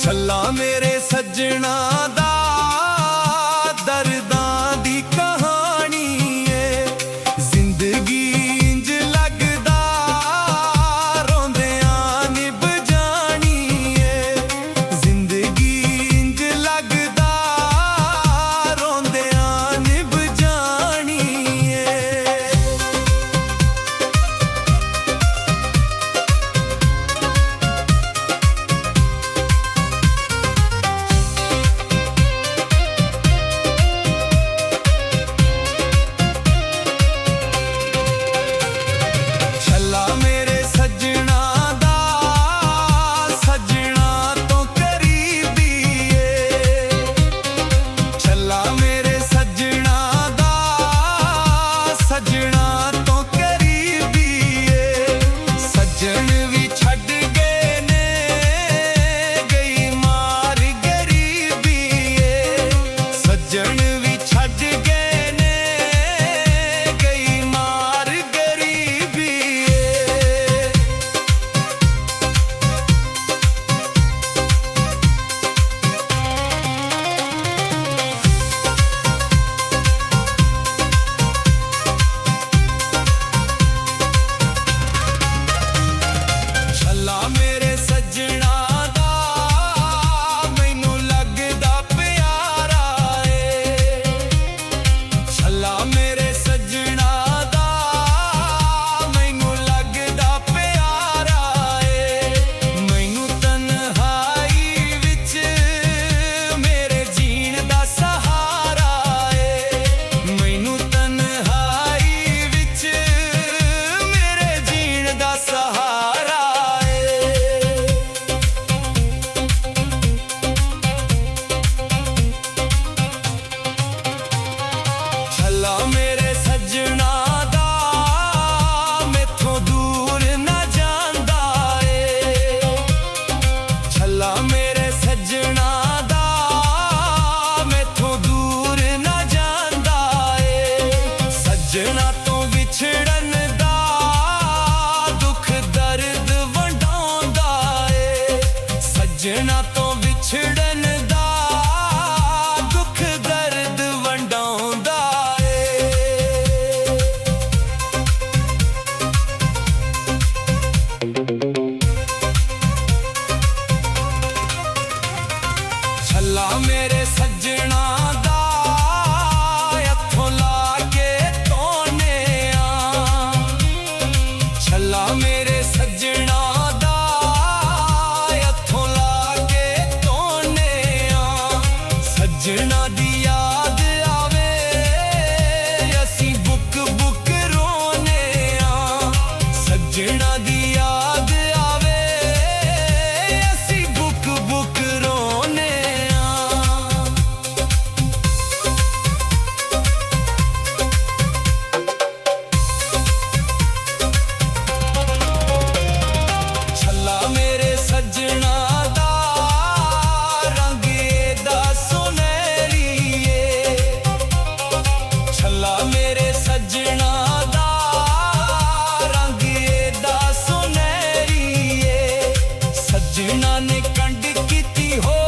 छल्ला मेरे सज्जना दा दर्दां दी कहानी है। जिंदगी इंज लगदा रोंदियां निभ जानी है। जिंदगी इंज लगदा रोंदियां निभ जानी है। छल्ला मेरे सज्जना दा सज्जना तो करीबी है। छल्ला मेरे सज्जना दा सज्जना तो करीबी है। सज्जन भी छड्ड गए ने गई मार गरीबी है। सज्जन भी छड्ड गए ने गई मार गरीबी है। छल्ला मेरे सज्जना दा मैनू लगदा प्यारा है। छल्ला मेरे सज्जना दा मैनू लगदा प्यारा है। मैनू तन्हाई विच मेरे जीण दा सहारा है। मैनू तन्हाई विच मेरे जीण दा सहारा है। छल्ला मेरे सज्जना दा मैथों दूर ना जांदा है। छल्ला मेरे सज्जना दा मैथों दूर ना जांदा है। सज्जना तो विछड़न दा दुख दर्द वंडाउंदा है। सज्जना तो विछड़न दा दुख दर्द वंडाउंदा है। छल्ला मेरे सज्जना दा हत्थों ला के धोने आ। छल्ला मेरे सज्जना दा हत्थों ला के धोने आ। सज्जना दी याद आवे असी बुक बुक रोने आ। सज्जना दी याद आवे असी बुक बुक रोने आ। छल्ला मेरे सज्जना दा रंग एदा सुनहरी है। छल्ला मेरे सज्जना दा रंग एदा सुनहरी है। सज्जना ने कंड कीती हो